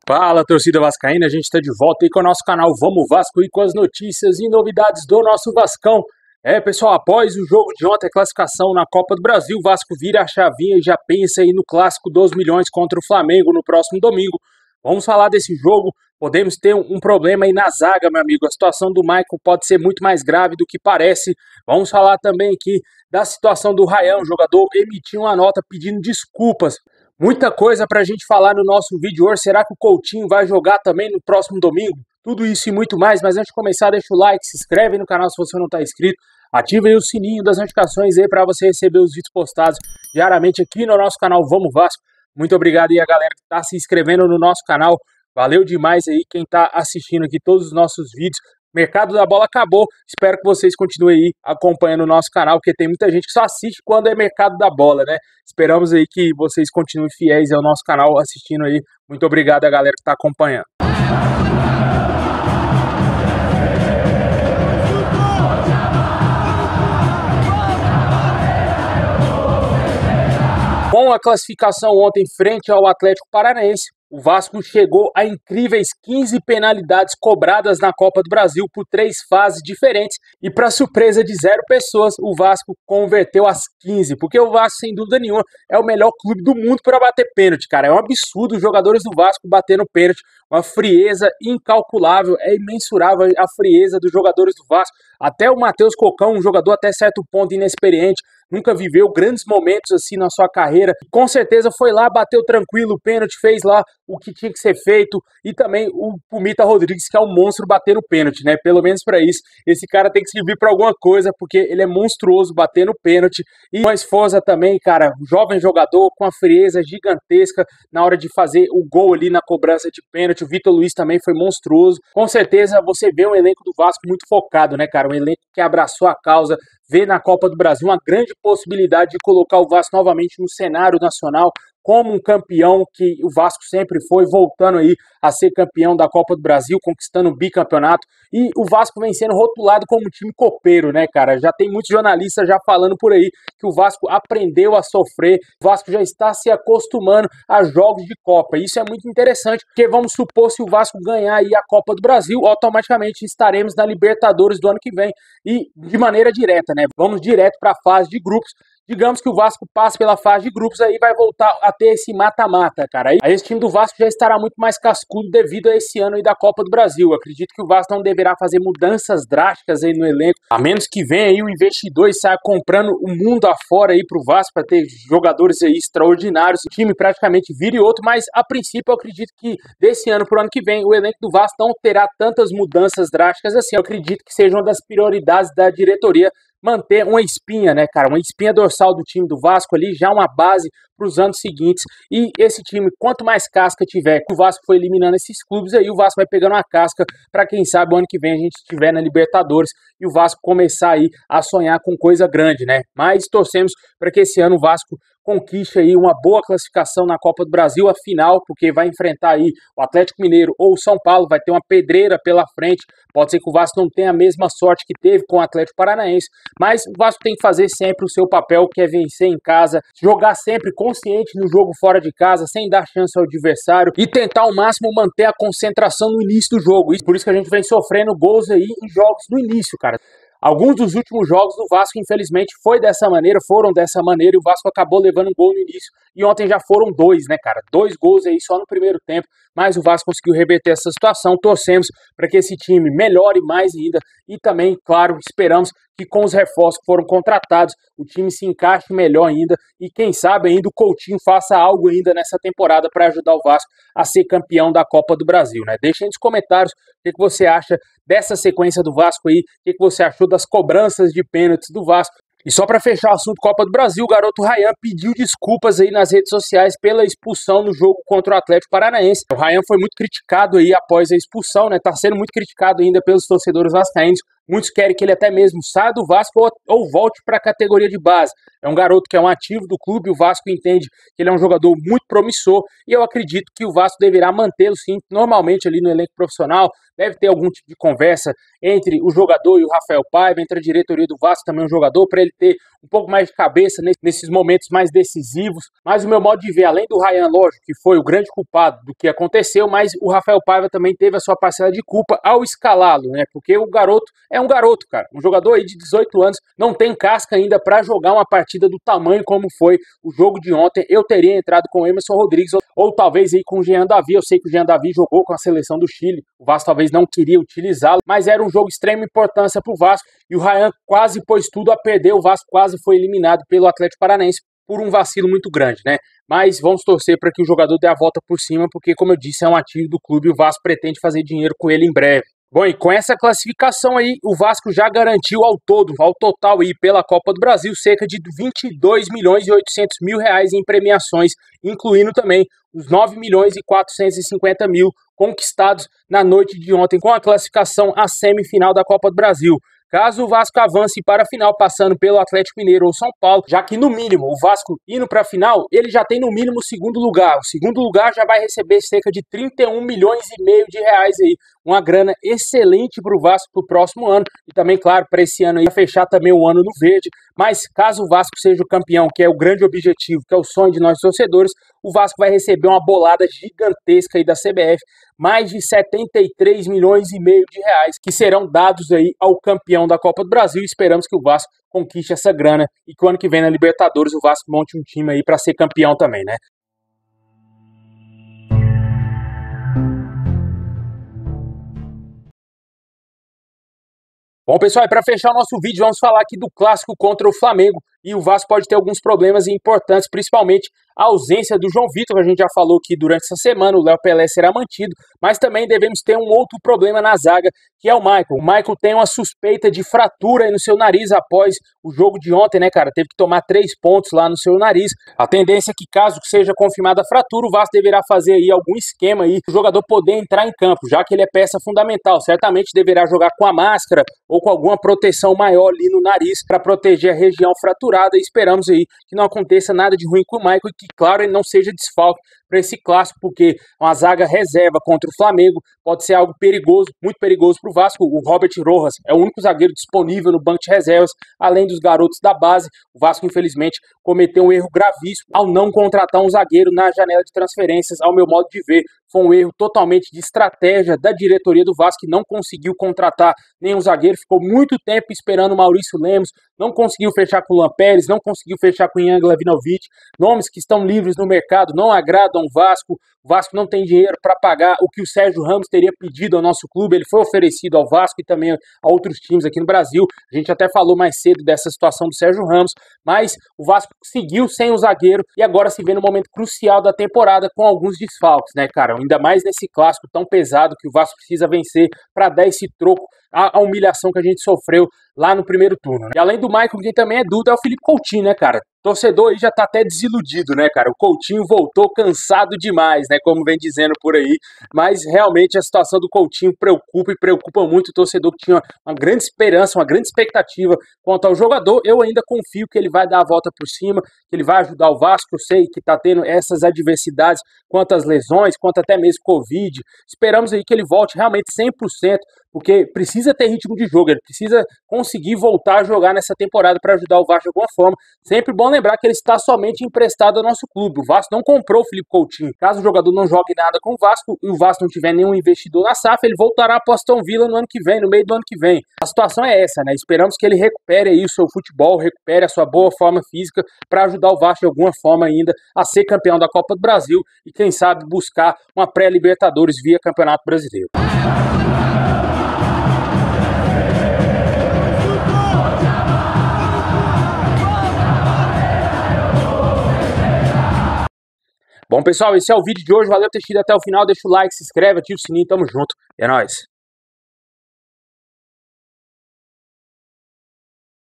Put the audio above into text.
Fala, torcida vascaína, a gente está de volta aí com o nosso canal Vamos Vasco e com as notícias e novidades do nosso Vascão. Pessoal, após o jogo de ontem, a classificação na Copa do Brasil, o Vasco vira a chavinha e já pensa aí no clássico dos milhões contra o Flamengo no próximo domingo. Vamos falar desse jogo, podemos ter um problema aí na zaga, meu amigo, a situação do Michael pode ser muito mais grave do que parece. Vamos falar também aqui da situação do Ryan, o jogador emitiu uma nota pedindo desculpas. Muita coisa para a gente falar no nosso vídeo hoje. Será que o Coutinho vai jogar também no próximo domingo? Tudo isso e muito mais, mas antes de começar, deixa o like, se inscreve no canal se você não está inscrito, ative aí o sininho das notificações aí para você receber os vídeos postados diariamente aqui no nosso canal Vamos Vasco. Muito obrigado aí a galera que está se inscrevendo no nosso canal. Valeu demais aí quem está assistindo aqui todos os nossos vídeos. Mercado da Bola acabou, espero que vocês continuem aí acompanhando o nosso canal, porque tem muita gente que só assiste quando é Mercado da Bola, né? Esperamos aí que vocês continuem fiéis ao nosso canal assistindo aí. Muito obrigado a galera que está acompanhando. Com a classificação ontem frente ao Atlético Paranaense, o Vasco chegou a incríveis 15 penalidades cobradas na Copa do Brasil por 3 fases diferentes e, para surpresa de 0 pessoas, o Vasco converteu as 15, porque o Vasco, sem dúvida nenhuma, é o melhor clube do mundo para bater pênalti, cara. É um absurdo os jogadores do Vasco batendo pênalti, uma frieza incalculável, é imensurável a frieza dos jogadores do Vasco. Até o Matheus Cocão, um jogador até certo ponto inexperiente, nunca viveu grandes momentos assim na sua carreira. Com certeza foi lá, bateu tranquilo o pênalti, fez lá o que tinha que ser feito. E também o Pumita Rodrigues, que é um monstro batendo pênalti, né? Pelo menos para isso, esse cara tem que servir para alguma coisa, porque ele é monstruoso batendo pênalti. E o Esforza também, cara, um jovem jogador com uma frieza gigantesca na hora de fazer o gol ali na cobrança de pênalti. O Vitor Luiz também foi monstruoso. Com certeza você vê um elenco do Vasco muito focado, né, cara? Um elenco que abraçou a causa, vê na Copa do Brasil uma grande possibilidade de colocar o Vasco novamente no cenário nacional como um campeão que o Vasco sempre foi, voltando aí a ser campeão da Copa do Brasil, conquistando o bicampeonato, e o Vasco vem sendo rotulado como um time copeiro, né, cara? Já tem muitos jornalistas já falando por aí que o Vasco aprendeu a sofrer, o Vasco já está se acostumando a jogos de Copa. Isso é muito interessante, porque vamos supor, se o Vasco ganhar aí a Copa do Brasil, automaticamente estaremos na Libertadores do ano que vem, e de maneira direta, né? Vamos direto para a fase de grupos. Digamos que o Vasco passe pela fase de grupos, aí vai voltar a ter esse mata-mata, cara. Aí esse time do Vasco já estará muito mais cascudo devido a esse ano aí da Copa do Brasil. Eu acredito que o Vasco não deverá fazer mudanças drásticas aí no elenco, a menos que venha aí o investidor e saia comprando o mundo afora aí pro Vasco para ter jogadores aí extraordinários. O time praticamente vire outro, mas a princípio eu acredito que desse ano pro ano que vem o elenco do Vasco não terá tantas mudanças drásticas assim. Eu acredito que seja uma das prioridades da diretoria manter uma espinha, né, cara? Uma espinha dorsal do time do Vasco ali, já uma base para os anos seguintes. E esse time, quanto mais casca tiver, que o Vasco foi eliminando esses clubes, aí o Vasco vai pegando uma casca para quem sabe o ano que vem a gente estiver na Libertadores e o Vasco começar aí a sonhar com coisa grande, né? Mas torcemos para que esse ano o Vasco conquiste aí uma boa classificação na Copa do Brasil, a final, porque vai enfrentar aí o Atlético Mineiro ou o São Paulo, vai ter uma pedreira pela frente. Pode ser que o Vasco não tenha a mesma sorte que teve com o Atlético Paranaense, mas o Vasco tem que fazer sempre o seu papel, que é vencer em casa, jogar sempre consciente no jogo fora de casa, sem dar chance ao adversário e tentar ao máximo manter a concentração no início do jogo. Por isso que a gente vem sofrendo gols aí em jogos no início, cara. Alguns dos últimos jogos do Vasco, infelizmente, foram dessa maneira, e o Vasco acabou levando um gol no início, e ontem já foram 2, né, cara? 2 gols aí só no primeiro tempo, mas o Vasco conseguiu reverter essa situação. Torcemos para que esse time melhore mais ainda, e também, claro, esperamos que com os reforços que foram contratados, o time se encaixe melhor ainda, e quem sabe ainda o Coutinho faça algo ainda nessa temporada para ajudar o Vasco a ser campeão da Copa do Brasil, né? Deixem nos comentários o que você acha dessa sequência do Vasco aí, o que você achou das cobranças de pênaltis do Vasco. E só para fechar o assunto Copa do Brasil, o garoto Ryan pediu desculpas aí nas redes sociais pela expulsão no jogo contra o Atlético Paranaense. O Ryan foi muito criticado aí após a expulsão, né? Tá sendo muito criticado ainda pelos torcedores vascaínos Muitos querem que ele até mesmo saia do Vasco ou volte para a categoria de base. É um garoto que é um ativo do clube, o Vasco entende que ele é um jogador muito promissor e eu acredito que o Vasco deverá mantê-lo sim, normalmente ali no elenco profissional. Deve ter algum tipo de conversa entre o jogador e o Rafael Paiva, entre a diretoria do Vasco também o jogador, para ele ter um pouco mais de cabeça nesses momentos mais decisivos. Mas o meu modo de ver, além do Ryan, lógico, que foi o grande culpado do que aconteceu, mas o Rafael Paiva também teve a sua parcela de culpa ao escalá-lo, né? Porque o garoto é um garoto, cara. Um jogador aí de 18 anos, não tem casca ainda para jogar uma partida do tamanho como foi o jogo de ontem. Eu teria entrado com o Emerson Rodrigues ou talvez aí com o Jean Davi. Eu sei que o Jean Davi jogou com a seleção do Chile. O Vasco talvez não queria utilizá-lo, mas era um jogo de extrema importância para o Vasco e o Ryan quase pôs tudo a perder. O Vasco quase foi eliminado pelo Atlético Paranaense por um vacilo muito grande, né? Mas vamos torcer para que o jogador dê a volta por cima, porque, como eu disse, é um ativo do clube e o Vasco pretende fazer dinheiro com ele em breve. Bom, e com essa classificação aí, o Vasco já garantiu ao total aí pela Copa do Brasil, cerca de 22 milhões e 800 mil reais em premiações, incluindo também os 9 milhões e 450 mil conquistados na noite de ontem com a classificação à semifinal da Copa do Brasil. Caso o Vasco avance para a final, passando pelo Atlético Mineiro ou São Paulo, já que no mínimo o Vasco indo para a final, ele já tem no mínimo o segundo lugar. O segundo lugar já vai receber cerca de 31 milhões e meio de reais aí. Uma grana excelente para o Vasco para o próximo ano e também, claro, para esse ano aí, fechar também o ano no verde. Mas caso o Vasco seja o campeão, que é o grande objetivo, que é o sonho de nós torcedores, o Vasco vai receber uma bolada gigantesca aí da CBF, mais de 73 milhões e meio de reais que serão dados aí ao campeão da Copa do Brasil. Esperamos que o Vasco conquiste essa grana e que o ano que vem na Libertadores o Vasco monte um time aí para ser campeão também, né? Bom, pessoal, e para fechar o nosso vídeo, vamos falar aqui do clássico contra o Flamengo. E o Vasco pode ter alguns problemas importantes, principalmente a ausência do João Vitor, que a gente já falou aqui durante essa semana, o Léo Pelé será mantido, mas também devemos ter um outro problema na zaga, que é o Michael. O Michael tem uma suspeita de fratura aí no seu nariz após o jogo de ontem, né, cara? Teve que tomar 3 pontos lá no seu nariz. A tendência é que, caso seja confirmada a fratura, o Vasco deverá fazer aí algum esquema aí, para o jogador poder entrar em campo, já que ele é peça fundamental. Certamente deverá jogar com a máscara ou com alguma proteção maior ali no nariz para proteger a região fraturada. E esperamos aí que não aconteça nada de ruim com o Michael e que, claro, ele não seja desfalque para esse clássico, porque uma zaga reserva contra o Flamengo pode ser algo perigoso, muito perigoso para o Vasco. O Robert Rojas é o único zagueiro disponível no banco de reservas, além dos garotos da base. O Vasco, infelizmente, cometeu um erro gravíssimo ao não contratar um zagueiro na janela de transferências, ao meu modo de ver. Foi um erro totalmente de estratégia da diretoria do Vasco, que não conseguiu contratar nenhum zagueiro, ficou muito tempo esperando o Maurício Lemos, não conseguiu fechar com o Luan Pérez, não conseguiu fechar com o Ian Glavinovic, nomes que estão livres no mercado, não agradam o Vasco não tem dinheiro para pagar o que o Sérgio Ramos teria pedido ao nosso clube, ele foi oferecido ao Vasco e também a outros times aqui no Brasil, a gente até falou mais cedo dessa situação do Sérgio Ramos, mas o Vasco seguiu sem o zagueiro e agora se vê no momento crucial da temporada com alguns desfalques, né, cara? Ainda mais nesse clássico tão pesado que o Vasco precisa vencer para dar esse troco à humilhação que a gente sofreu lá no primeiro turno, né? E além do Michael, quem também é dúvida é o Felipe Coutinho, né, cara? Torcedor aí já tá até desiludido, né, cara? O Coutinho voltou cansado demais, né? Como vem dizendo por aí. Mas realmente a situação do Coutinho preocupa e preocupa muito o torcedor que tinha uma grande esperança, uma grande expectativa quanto ao jogador. Eu ainda confio que ele vai dar a volta por cima, que ele vai ajudar o Vasco. Eu sei que tá tendo essas adversidades quanto às lesões, quanto até mesmo Covid. Esperamos aí que ele volte realmente 100%, porque precisa ter ritmo de jogo, ele precisa conseguir voltar a jogar nessa temporada para ajudar o Vasco de alguma forma. Sempre bom lembrar que ele está somente emprestado ao nosso clube. O Vasco não comprou o Felipe Coutinho. Caso o jogador não jogue nada com o Vasco e o Vasco não tiver nenhum investidor na SAF, ele voltará para o Aston Villa no ano que vem, no meio do ano que vem. A situação é essa, né? Esperamos que ele recupere aí o seu futebol, recupere a sua boa forma física para ajudar o Vasco de alguma forma ainda a ser campeão da Copa do Brasil e quem sabe buscar uma pré-Libertadores via Campeonato Brasileiro. Bom, pessoal, esse é o vídeo de hoje. Valeu por ter assistido até o final. Deixa o like, se inscreve, ativa o sininho. Tamo junto. É nóis.